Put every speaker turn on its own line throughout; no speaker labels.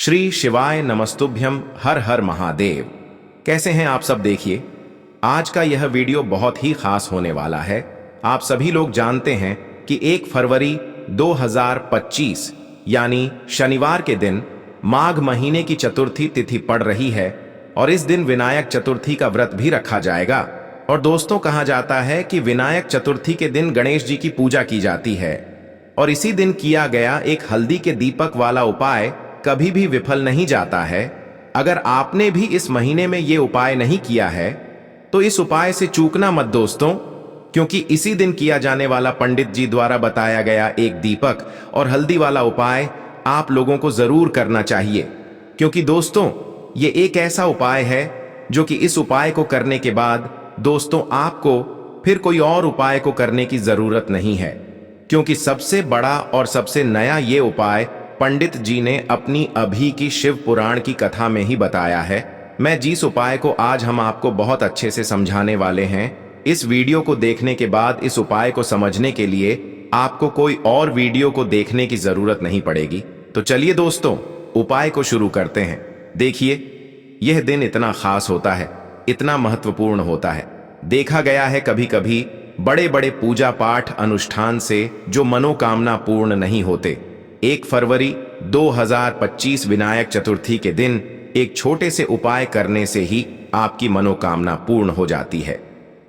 श्री शिवाय नमस्तुभ्यम, हर हर महादेव। कैसे हैं आप सब? देखिए, आज का यह वीडियो बहुत ही खास होने वाला है। आप सभी लोग जानते हैं कि 1 फरवरी 2025 यानी शनिवार के दिन माघ महीने की चतुर्थी तिथि पड़ रही है और इस दिन विनायक चतुर्थी का व्रत भी रखा जाएगा। और दोस्तों, कहा जाता है कि विनायक चतुर्थी के दिन गणेश जी की पूजा की जाती है और इसी दिन किया गया एक हल्दी के दीपक वाला उपाय कभी भी विफल नहीं जाता है। अगर आपने भी इस महीने में ये उपाय नहीं किया है तो इस उपाय से चूकना मत दोस्तों, क्योंकि इसी दिन किया जाने वाला पंडित जी द्वारा बताया गया एक दीपक और हल्दी वाला उपाय आप लोगों को जरूर करना चाहिए। क्योंकि दोस्तों, ये एक ऐसा उपाय है जो कि इस उपाय को करने के बाद दोस्तों आपको फिर कोई और उपाय को करने की जरूरत नहीं है, क्योंकि सबसे बड़ा और सबसे नया ये उपाय पंडित जी ने अपनी अभी की शिव पुराण की कथा में ही बताया है। मैं जिस उपाय को आज हम आपको बहुत अच्छे से समझाने वाले हैं, इस वीडियो को देखने के बाद इस उपाय को समझने के लिए आपको कोई और वीडियो को देखने की जरूरत नहीं पड़ेगी। तो चलिए दोस्तों, उपाय को शुरू करते हैं। देखिए, यह दिन इतना खास होता है, इतना महत्वपूर्ण होता है। देखा गया है कभी कभी बड़े बड़े पूजा पाठ अनुष्ठान से जो मनोकामना पूर्ण नहीं होते। 1 फरवरी 2025 विनायक चतुर्थी के दिन एक छोटे से उपाय करने से ही आपकी मनोकामना पूर्ण हो जाती है।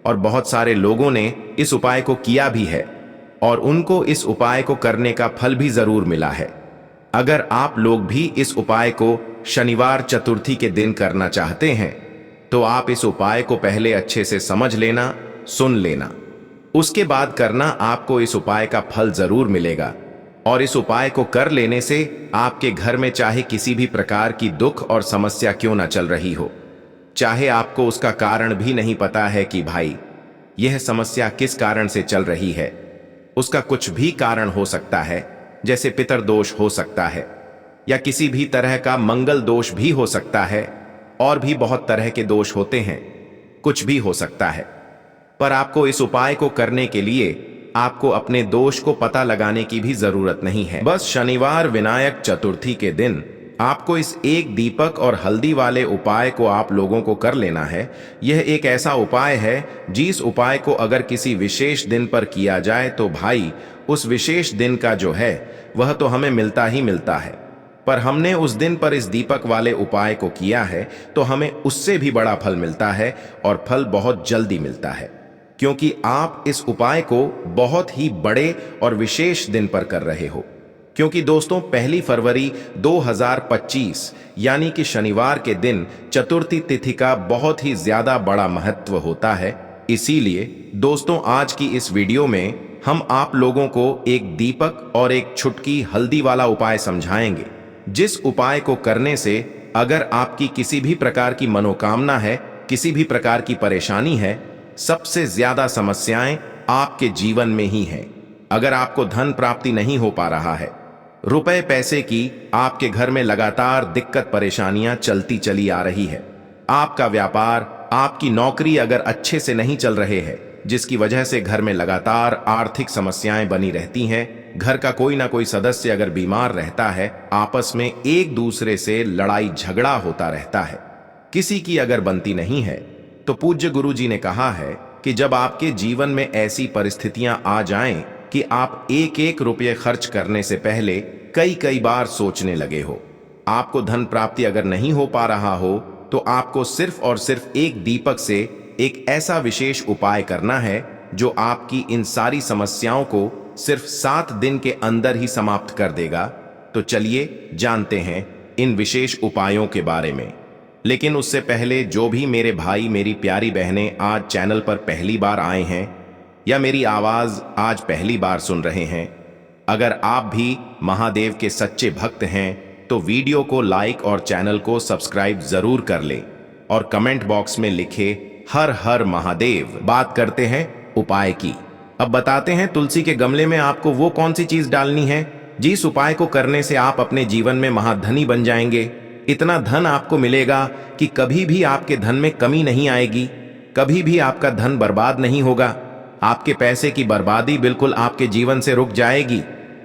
और बहुत सारे लोगों ने इस उपाय को किया भी है और उनको इस उपाय को करने का फल भी जरूर मिला है। अगर आप लोग भी इस उपाय को शनिवार चतुर्थी के दिन करना चाहते हैं तो आप इस उपाय को पहले अच्छे से समझ लेना, सुन लेना, उसके बाद करना। आपको इस उपाय का फल जरूर मिलेगा और इस उपाय को कर लेने से आपके घर में चाहे किसी भी प्रकार की दुख और समस्या क्यों ना चल रही हो, चाहे आपको उसका कारण भी नहीं पता है कि भाई यह समस्या किस कारण से चल रही है, उसका कुछ भी कारण हो सकता है। जैसे पितरदोष हो सकता है या किसी भी तरह का मंगल दोष भी हो सकता है, और भी बहुत तरह के दोष होते हैं, कुछ भी हो सकता है। पर आपको इस उपाय को करने के लिए आपको अपने दोष को पता लगाने की भी जरूरत नहीं है। बस शनिवार विनायक चतुर्थी के दिन आपको इस एक दीपक और हल्दी वाले उपाय को आप लोगों को कर लेना है। यह एक ऐसा उपाय है जिस उपाय को अगर किसी विशेष दिन पर किया जाए तो भाई उस विशेष दिन का जो है वह तो हमें मिलता ही मिलता है। पर हमने उस दिन पर इस दीपक वाले उपाय को किया है तो हमें उससे भी बड़ा फल मिलता है और फल बहुत जल्दी मिलता है, क्योंकि आप इस उपाय को बहुत ही बड़े और विशेष दिन पर कर रहे हो। क्योंकि दोस्तों, 1 फरवरी 2025 यानी कि शनिवार के दिन चतुर्थी तिथि का बहुत ही ज्यादा बड़ा महत्व होता है। इसीलिए दोस्तों, आज की इस वीडियो में हम आप लोगों को एक दीपक और एक छुटकी हल्दी वाला उपाय समझाएंगे, जिस उपाय को करने से अगर आपकी किसी भी प्रकार की मनोकामना है, किसी भी प्रकार की परेशानी है, सबसे ज्यादा समस्याएं आपके जीवन में ही हैं। अगर आपको धन प्राप्ति नहीं हो पा रहा है, रुपए पैसे की आपके घर में लगातार दिक्कत परेशानियां चलती चली आ रही है, आपका व्यापार, आपकी नौकरी अगर अच्छे से नहीं चल रहे हैं, जिसकी वजह से घर में लगातार आर्थिक समस्याएं बनी रहती हैं, घर का कोई ना कोई सदस्य अगर बीमार रहता है, आपस में एक दूसरे से लड़ाई झगड़ा होता रहता है, किसी की अगर बनती नहीं है, तो पूज्य गुरु जी ने कहा है कि जब आपके जीवन में ऐसी परिस्थितियां आ जाएं कि आप एक एक रुपये खर्च करने से पहले कई कई बार सोचने लगे हो, आपको धन प्राप्ति अगर नहीं हो पा रहा हो, तो आपको सिर्फ और सिर्फ एक दीपक से एक ऐसा विशेष उपाय करना है जो आपकी इन सारी समस्याओं को सिर्फ 7 दिन के अंदर ही समाप्त कर देगा। तो चलिए जानते हैं इन विशेष उपायों के बारे में। लेकिन उससे पहले जो भी मेरे भाई मेरी प्यारी बहनें आज चैनल पर पहली बार आए हैं या मेरी आवाज आज पहली बार सुन रहे हैं, अगर आप भी महादेव के सच्चे भक्त हैं तो वीडियो को लाइक और चैनल को सब्सक्राइब जरूर कर लें और कमेंट बॉक्स में लिखे हर हर महादेव। बात करते हैं उपाय की। अब बताते हैं तुलसी के गमले में आपको वो कौन सी चीज डालनी है जिस उपाय को करने से आप अपने जीवन में महाधनी बन जाएंगे। इतना धन आपको मिलेगा कि कभी भी आपके धन में कमी नहीं आएगी, कभी भी आपका धन बर्बाद नहीं होगा, आपके पैसे की बर्बादी बिल्कुल आपके जीवन से रुक जाएगी।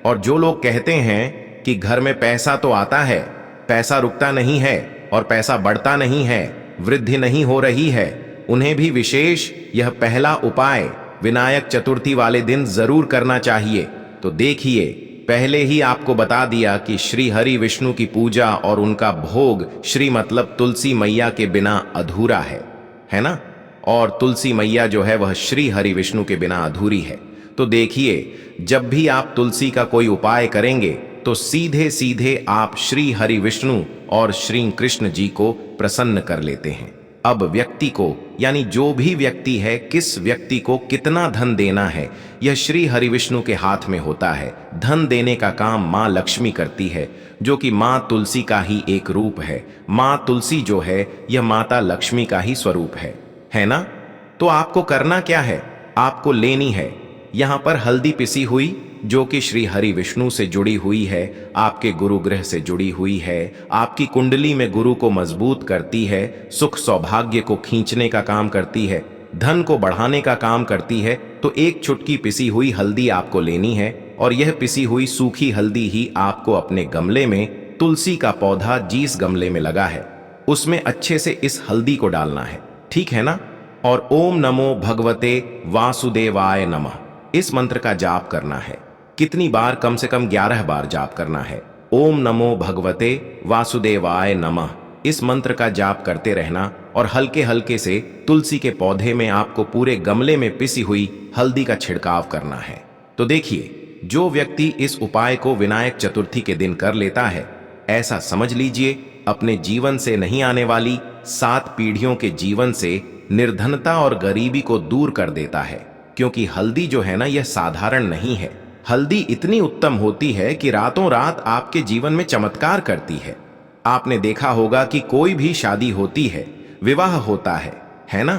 और जो लोग कहते हैं कि घर में पैसा तो आता है पैसा रुकता नहीं है और पैसा बढ़ता नहीं है, वृद्धि नहीं हो रही है, उन्हें भी विशेष यह पहला उपाय विनायक चतुर्थी वाले दिन जरूर करना चाहिए। तो देखिए, पहले ही आपको बता दिया कि श्री हरि विष्णु की पूजा और उनका भोग श्री मतलब तुलसी मैया के बिना अधूरा है ना? और तुलसी मैया जो है वह श्री हरि विष्णु के बिना अधूरी है। तो देखिए, जब भी आप तुलसी का कोई उपाय करेंगे तो सीधे सीधे आप श्री हरि विष्णु और श्री कृष्ण जी को प्रसन्न कर लेते हैं। अब व्यक्ति को, यानी जो भी व्यक्ति है, किस व्यक्ति को कितना धन देना है, यह श्री हरि विष्णु के हाथ में होता है। धन देने का काम माँ लक्ष्मी करती है, जो कि माँ तुलसी का ही एक रूप है। माँ तुलसी जो है यह माता लक्ष्मी का ही स्वरूप है ना? तो आपको करना क्या है? आपको लेनी है यहाँ पर हल्दी पिसी हुई, जो कि श्री हरि विष्णु से जुड़ी हुई है, आपके गुरु ग्रह से जुड़ी हुई है, आपकी कुंडली में गुरु को मजबूत करती है, सुख सौभाग्य को खींचने का काम करती है, धन को बढ़ाने का काम करती है। तो एक चुटकी पिसी हुई हल्दी आपको लेनी है और यह पिसी हुई सूखी हल्दी ही आपको अपने गमले में, तुलसी का पौधा जिस गमले में लगा है उसमें अच्छे से इस हल्दी को डालना है, ठीक है ना? और ओम नमो भगवते वासुदेवाय नमः इस मंत्र का जाप करना है। कितनी बार? कम से कम 11 बार जाप करना है। ओम नमो भगवते वासुदेवाय नमः इस मंत्र का जाप करते रहना और हल्के हल्के से तुलसी के पौधे में आपको पूरे गमले में पिसी हुई हल्दी का छिड़काव करना है। तो देखिए, जो व्यक्ति इस उपाय को विनायक चतुर्थी के दिन कर लेता है, ऐसा समझ लीजिए अपने जीवन से नहीं आने वाली 7 पीढ़ियों के जीवन से निर्धनता और गरीबी को दूर कर देता है। क्योंकि हल्दी जो है ना, यह साधारण नहीं है। हल्दी इतनी उत्तम होती है कि रातों रात आपके जीवन में चमत्कार करती है। आपने देखा होगा कि कोई भी शादी होती है, विवाह होता है ना?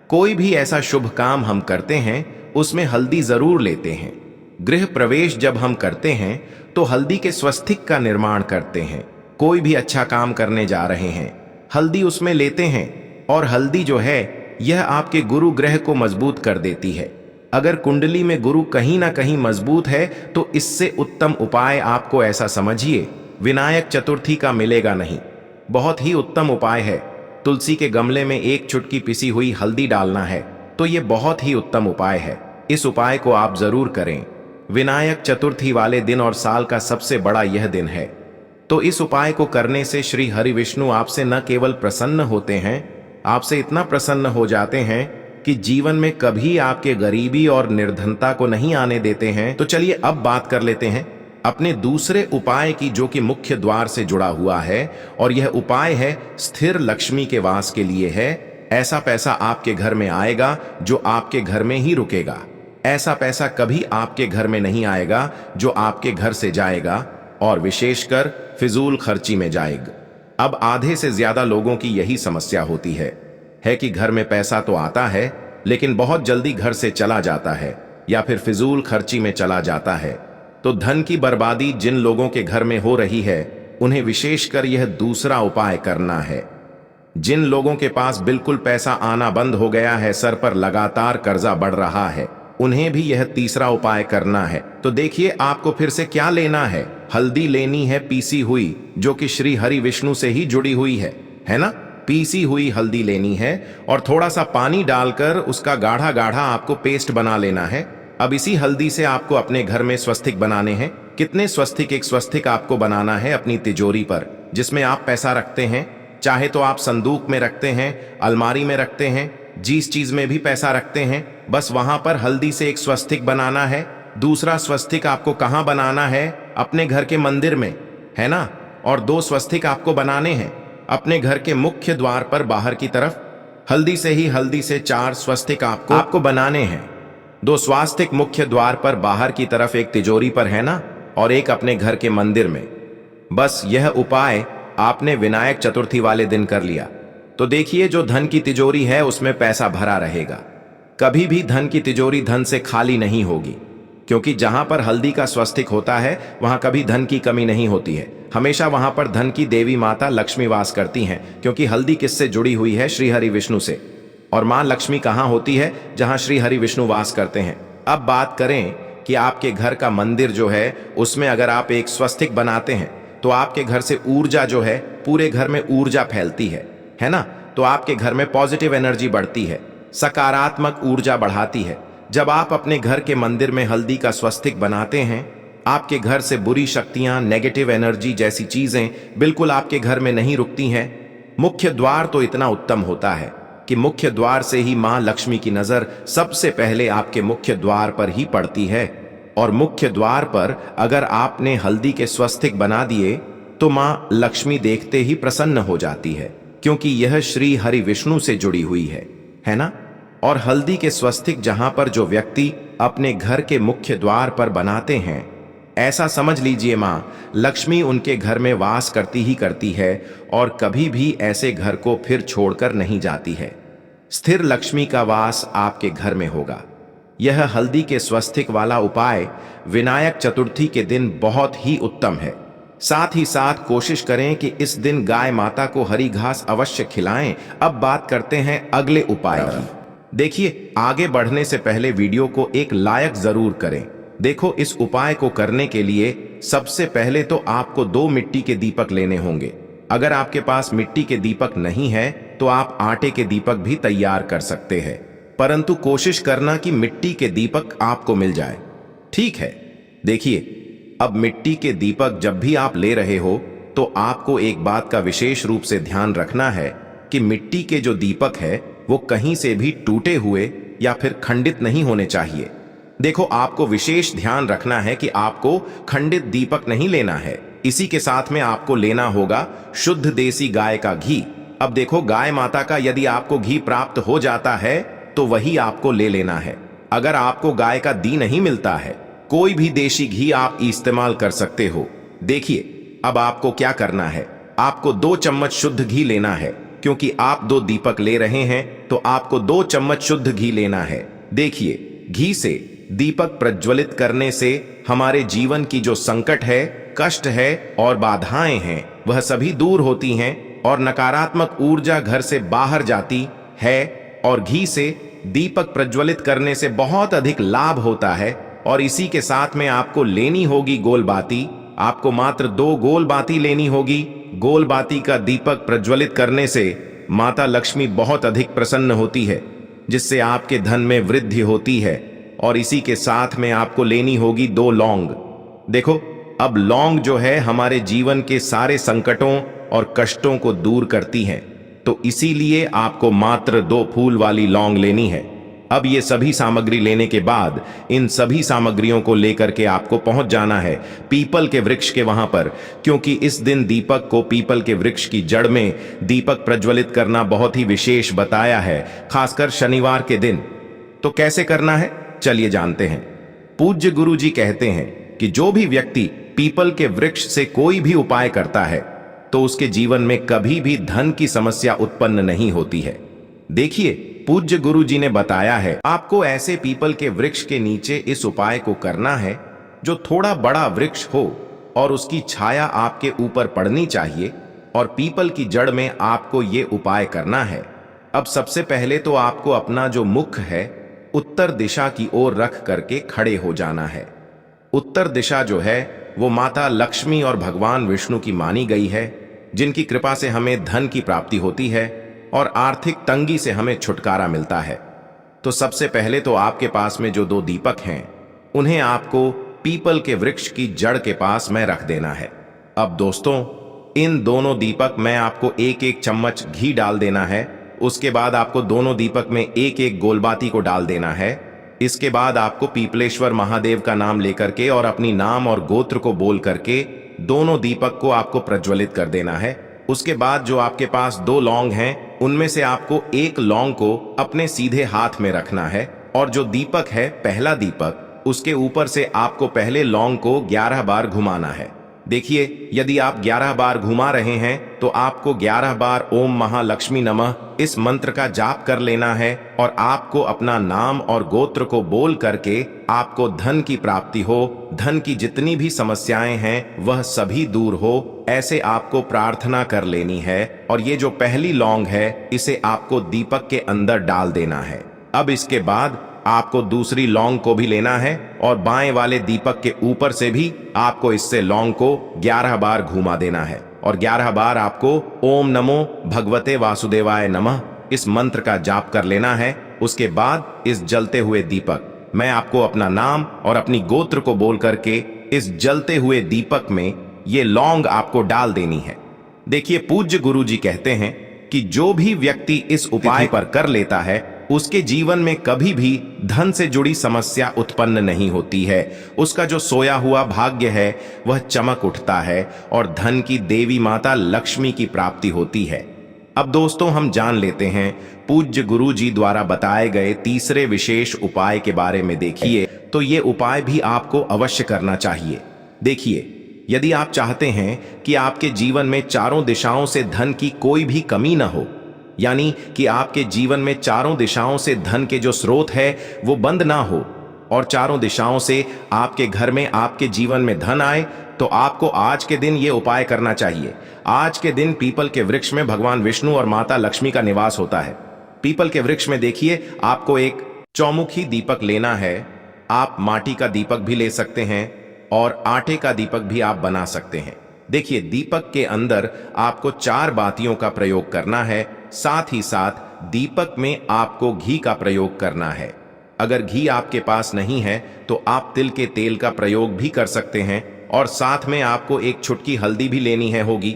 कोई भी ऐसा शुभ काम हम करते हैं उसमें हल्दी जरूर लेते हैं। गृह प्रवेश जब हम करते हैं तो हल्दी के स्वस्तिक का निर्माण करते हैं। कोई भी अच्छा काम करने जा रहे हैं, हल्दी उसमें लेते हैं। और हल्दी जो है यह आपके गुरु ग्रह को मजबूत कर देती है। अगर कुंडली में गुरु कहीं ना कहीं मजबूत है तो इससे उत्तम उपाय आपको, ऐसा समझिए, विनायक चतुर्थी का मिलेगा नहीं। बहुत ही उत्तम उपाय है। तुलसी के गमले में एक चुटकी पिसी हुई हल्दी डालना है, तो यह बहुत ही उत्तम उपाय है। इस उपाय को आप जरूर करें। विनायक चतुर्थी वाले दिन और साल का सबसे बड़ा यह दिन है। तो इस उपाय को करने से श्री हरि विष्णु आपसे न केवल प्रसन्न होते हैं, आपसे इतना प्रसन्न हो जाते हैं कि जीवन में कभी आपके गरीबी और निर्धनता को नहीं आने देते हैं। तो चलिए अब बात कर लेते हैं अपने दूसरे उपाय की, जो कि मुख्य द्वार से जुड़ा हुआ है। और यह उपाय है स्थिर लक्ष्मी के वास के लिए है। ऐसा पैसा आपके घर में आएगा जो आपके घर में ही रुकेगा। ऐसा पैसा कभी आपके घर में नहीं आएगा जो आपके घर से जाएगा और विशेषकर फिजूल खर्ची में जाएगा। अब आधे से ज्यादा लोगों की यही समस्या होती है कि घर में पैसा तो आता है लेकिन बहुत जल्दी घर से चला जाता है या फिर फिजूल खर्ची में चला जाता है। तो धन की बर्बादी जिन लोगों के घर में हो रही है, उन्हें विशेषकर यह दूसरा उपाय करना है। जिन लोगों के पास बिल्कुल पैसा आना बंद हो गया है, सर पर लगातार कर्जा बढ़ रहा है, उन्हें भी यह तीसरा उपाय करना है। तो देखिए, आपको फिर से क्या लेना है? हल्दी लेनी है पीसी हुई, जो कि श्री हरि विष्णु से ही जुड़ी हुई है ना? पीसी हुई हल्दी लेनी है और थोड़ा सा पानी डालकर उसका गाढ़ा गाढ़ा आपको पेस्ट बना लेना है। अब इसी हल्दी से आपको अपने घर में स्वस्तिक बनाने हैं। कितने स्वस्तिक? एक स्वस्तिक आपको बनाना है अपनी तिजोरी पर, जिसमें आप पैसा रखते हैं। चाहे तो आप संदूक में रखते हैं, अलमारी में रखते हैं, जिस चीज में भी पैसा रखते हैं, बस वहां पर हल्दी से एक स्वस्तिक बनाना है। दूसरा स्वस्तिक आपको कहाँ बनाना है? अपने घर के मंदिर में, है ना? और 2 स्वस्तिक आपको बनाने हैं अपने घर के मुख्य द्वार पर बाहर की तरफ। हल्दी से 4 स्वस्तिक आपको बनाने हैं। 2 स्वास्तिक मुख्य द्वार पर बाहर की तरफ, एक तिजोरी पर, है ना? और एक अपने घर के मंदिर में। बस यह उपाय आपने विनायक चतुर्थी वाले दिन कर लिया तो देखिए, जो धन की तिजोरी है उसमें पैसा भरा रहेगा। कभी भी धन की तिजोरी धन से खाली नहीं होगी, क्योंकि जहां पर हल्दी का स्वस्तिक होता है वहां कभी धन की कमी नहीं होती है। हमेशा वहां पर धन की देवी माता लक्ष्मी वास करती हैं, क्योंकि हल्दी किससे जुड़ी हुई है? श्री हरि विष्णु से। और मां लक्ष्मी कहां होती है? जहां श्री हरि विष्णु वास करते हैं। अब बात करें कि आपके घर का मंदिर जो है उसमें अगर आप एक स्वस्तिक बनाते हैं तो आपके घर से ऊर्जा जो है, पूरे घर में ऊर्जा फैलती है ना। तो आपके घर में पॉजिटिव एनर्जी बढ़ती है, सकारात्मक ऊर्जा बढ़ाती है। जब आप अपने घर के मंदिर में हल्दी का स्वस्तिक बनाते हैं, आपके घर से बुरी शक्तियां, नेगेटिव एनर्जी जैसी चीजें बिल्कुल आपके घर में नहीं रुकती हैं। मुख्य द्वार तो इतना उत्तम होता है कि मुख्य द्वार से ही मां लक्ष्मी की नजर सबसे पहले आपके मुख्य द्वार पर ही पड़ती है। और मुख्य द्वार पर अगर आपने हल्दी के स्वस्तिक बना दिए तो मां लक्ष्मी देखते ही प्रसन्न हो जाती है, क्योंकि यह श्री हरि विष्णु से जुड़ी हुई है ना। और हल्दी के स्वस्तिक जहां पर जो व्यक्ति अपने घर के मुख्य द्वार पर बनाते हैं, ऐसा समझ लीजिए मां लक्ष्मी उनके घर में वास करती ही करती है और कभी भी ऐसे घर को फिर छोड़कर नहीं जाती है। स्थिर लक्ष्मी का वास आपके घर में होगा। यह हल्दी के स्वस्तिक वाला उपाय विनायक चतुर्थी के दिन बहुत ही उत्तम है। साथ ही साथ कोशिश करें कि इस दिन गाय माता को हरी घास अवश्य खिलाएं। अब बात करते हैं अगले उपाय की। देखिए, आगे बढ़ने से पहले वीडियो को एक लाइक जरूर करें। देखो, इस उपाय को करने के लिए सबसे पहले तो आपको 2 मिट्टी के दीपक लेने होंगे। अगर आपके पास मिट्टी के दीपक नहीं है तो आप आटे के दीपक भी तैयार कर सकते हैं, परंतु कोशिश करना कि मिट्टी के दीपक आपको मिल जाए, ठीक है। देखिए, अब मिट्टी के दीपक जब भी आप ले रहे हो तो आपको एक बात का विशेष रूप से ध्यान रखना है कि मिट्टी के जो दीपक है वो कहीं से भी टूटे हुए या फिर खंडित नहीं होने चाहिए। देखो, आपको विशेष ध्यान रखना है कि आपको खंडित दीपक नहीं लेना है। इसी के साथ में आपको लेना होगा शुद्ध देसी गाय का घी। अब देखो, गाय माता का यदि आपको घी प्राप्त हो जाता है तो वही आपको ले लेना है। अगर आपको गाय का घी नहीं मिलता है, कोई भी देशी घी आप इस्तेमाल कर सकते हो। देखिए, अब आपको क्या करना है, आपको 2 चम्मच शुद्ध घी लेना है। क्योंकि आप 2 दीपक ले रहे हैं तो आपको 2 चम्मच शुद्ध घी लेना है। देखिए, घी से दीपक प्रज्वलित करने से हमारे जीवन की जो संकट है, कष्ट है और बाधाएं हैं, वह सभी दूर होती हैं और नकारात्मक ऊर्जा घर से बाहर जाती है। और घी से दीपक प्रज्वलित करने से बहुत अधिक लाभ होता है। और इसी के साथ में आपको लेनी होगी गोल बाती। आपको मात्र 2 गोल बाती लेनी होगी। गोल बाती का दीपक प्रज्वलित करने से माता लक्ष्मी बहुत अधिक प्रसन्न होती है, जिससे आपके धन में वृद्धि होती है। और इसी के साथ में आपको लेनी होगी 2 लौंग। देखो, अब लौंग जो है हमारे जीवन के सारे संकटों और कष्टों को दूर करती है, तो इसीलिए आपको मात्र 2 फूल वाली लौंग लेनी है। अब ये सभी सामग्री लेने के बाद इन सभी सामग्रियों को लेकर के आपको पहुंच जाना है पीपल के वृक्ष के वहां पर, क्योंकि इस दिन दीपक को पीपल के वृक्ष की जड़ में दीपक प्रज्वलित करना बहुत ही विशेष बताया है, खासकर शनिवार के दिन। तो कैसे करना है, चलिए जानते हैं। पूज्य गुरु जी कहते हैं कि जो भी व्यक्ति पीपल के वृक्ष से कोई भी उपाय करता है तो उसके जीवन में कभी भी धन की समस्या उत्पन्न नहीं होती है। देखिए, पूज्य गुरु जी ने बताया है आपको ऐसे पीपल के वृक्ष के नीचे इस उपाय को करना है जो थोड़ा बड़ा वृक्ष हो और उसकी छाया आपके ऊपर पड़नी चाहिए, और पीपल की जड़ में आपको ये उपाय करना है। अब सबसे पहले तो आपको अपना जो मुख है उत्तर दिशा की ओर रख करके खड़े हो जाना है। उत्तर दिशा जो है वो माता लक्ष्मी और भगवान विष्णु की मानी गई है, जिनकी कृपा से हमें धन की प्राप्ति होती है और आर्थिक तंगी से हमें छुटकारा मिलता है। तो सबसे पहले तो आपके पास में जो 2 दीपक हैं उन्हें आपको पीपल के वृक्ष की जड़ के पास में रख देना है। अब दोस्तों, इन दोनों दीपक में आपको 1-1 चम्मच घी डाल देना है। उसके बाद आपको दोनों दीपक में 1-1 गोलबाती को डाल देना है। इसके बाद आपको पीपलेश्वर महादेव का नाम लेकर के और अपनी नाम और गोत्र को बोल करके दोनों दीपक को आपको प्रज्वलित कर देना है। उसके बाद जो आपके पास 2 लौंग हैं उनमें से आपको 1 लौंग को अपने सीधे हाथ में रखना है, और जो दीपक है पहला दीपक, उसके ऊपर से आपको पहले लौंग को 11 बार घुमाना है। देखिए, यदि आप 11 बार घुमा रहे हैं तो आपको 11 बार ओम महालक्ष्मी नमः इस मंत्र का जाप कर लेना है, और आपको अपना नाम और गोत्र को बोल करके आपको धन की प्राप्ति हो, धन की जितनी भी समस्याएं हैं वह सभी दूर हो, ऐसे आपको प्रार्थना कर लेनी है। और ये जो पहली लौंग है इसे आपको दीपक के अंदर डाल देना है। अब इसके बाद आपको दूसरी लौंग को भी लेना है और बाएं वाले दीपक के ऊपर से भी आपको इससे लौंग को 11 बार घुमा देना है और 11 बार आपको ओम नमो भगवते वासुदेवाय नमः इस मंत्र का जाप कर लेना है। उसके बाद इस जलते हुए दीपक, मैं आपको अपना नाम और अपनी गोत्र को बोल करके इस जलते हुए दीपक में ये लौंग आपको डाल देनी है। देखिए, पूज्य गुरुजी कहते हैं कि जो भी व्यक्ति इस उपाय पर कर लेता है उसके जीवन में कभी भी धन से जुड़ी समस्या उत्पन्न नहीं होती है। उसका जो सोया हुआ भाग्य है वह चमक उठता है और धन की देवी माता लक्ष्मी की प्राप्ति होती है। अब दोस्तों, हम जान लेते हैं पूज्य गुरुजी द्वारा बताए गए तीसरे विशेष उपाय के बारे में। देखिए, तो ये उपाय भी आपको अवश्य करना चाहिए। देखिए, यदि आप चाहते हैं कि आपके जीवन में चारों दिशाओं से धन की कोई भी कमी न हो, यानी कि आपके जीवन में चारों दिशाओं से धन के जो स्रोत है वो बंद ना हो और चारों दिशाओं से आपके घर में, आपके जीवन में धन आए, तो आपको आज के दिन ये उपाय करना चाहिए। आज के दिन पीपल के वृक्ष में भगवान विष्णु और माता लक्ष्मी का निवास होता है। पीपल के वृक्ष में देखिए, आपको एक चौमुखी दीपक लेना है। आप माटी का दीपक भी ले सकते हैं और आटे का दीपक भी आप बना सकते हैं। देखिए, दीपक के अंदर आपको 4 बातियों का प्रयोग करना है। साथ ही साथ दीपक में आपको घी का प्रयोग करना है। अगर घी आपके पास नहीं है तो आप तिल के तेल का प्रयोग भी कर सकते हैं और साथ में आपको एक चुटकी हल्दी भी लेनी है होगी।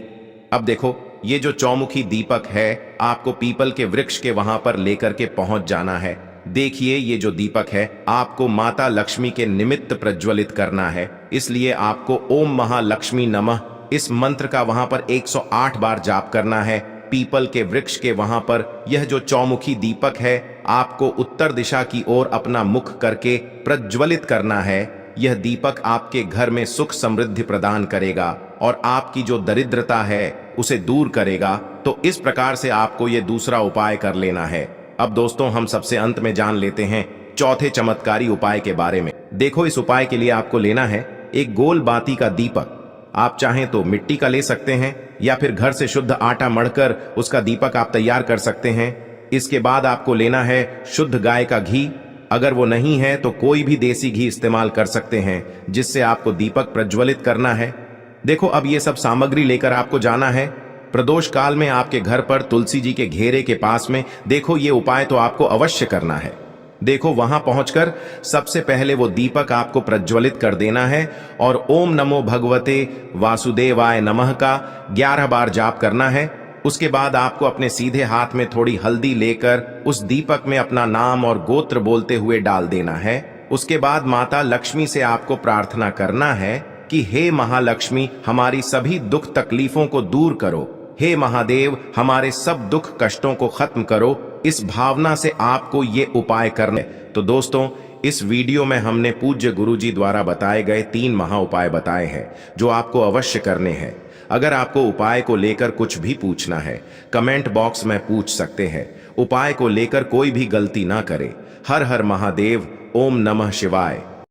अब देखो, ये जो चौमुखी दीपक है आपको पीपल के वृक्ष के वहां पर लेकर के पहुंच जाना है। देखिए, ये जो दीपक है आपको माता लक्ष्मी के निमित्त प्रज्वलित करना है, इसलिए आपको ओम महालक्ष्मी नमः इस मंत्र का वहां पर 108 बार जाप करना है। पीपल के वृक्ष के वहां पर यह जो चौमुखी दीपक है आपको उत्तर दिशा की ओर अपना मुख करके प्रज्वलित करना है। यह दीपक आपके घर में सुख समृद्धि प्रदान करेगा और आपकी जो दरिद्रता है उसे दूर करेगा। तो इस प्रकार से आपको यह दूसरा उपाय कर लेना है। अब दोस्तों, हम सबसे अंत में जान लेते हैं चौथे चमत्कारी उपाय के बारे में। देखो, इस उपाय के लिए आपको लेना है एक गोल बाती का दीपक। आप चाहें तो मिट्टी का ले सकते हैं या फिर घर से शुद्ध आटा मढ़कर उसका दीपक आप तैयार कर सकते हैं। इसके बाद आपको लेना है शुद्ध गाय का घी। अगर वो नहीं है तो कोई भी देसी घी इस्तेमाल कर सकते हैं, जिससे आपको दीपक प्रज्वलित करना है। देखो, अब ये सब सामग्री लेकर आपको जाना है प्रदोष काल में आपके घर पर तुलसी जी के घेरे के पास में। देखो, ये उपाय तो आपको अवश्य करना है। देखो, वहां पहुंचकर सबसे पहले वो दीपक आपको प्रज्वलित कर देना है और ओम नमो भगवते वासुदेवाय नमः का 11 बार जाप करना है। उसके बाद आपको अपने सीधे हाथ में थोड़ी हल्दी लेकर उस दीपक में अपना नाम और गोत्र बोलते हुए डाल देना है। उसके बाद माता लक्ष्मी से आपको प्रार्थना करना है कि हे महालक्ष्मी, हमारी सभी दुख तकलीफों को दूर करो। हे महादेव, हमारे सब दुख कष्टों को खत्म करो। इस भावना से आपको ये उपाय करने। तो दोस्तों, इस वीडियो में हमने पूज्य गुरुजी द्वारा बताए गए 3 महा उपाय बताए हैं जो आपको अवश्य करने हैं। अगर आपको उपाय को लेकर कुछ भी पूछना है, कमेंट बॉक्स में पूछ सकते हैं। उपाय को लेकर कोई भी गलती ना करे। हर हर महादेव। ओम नमः शिवाय।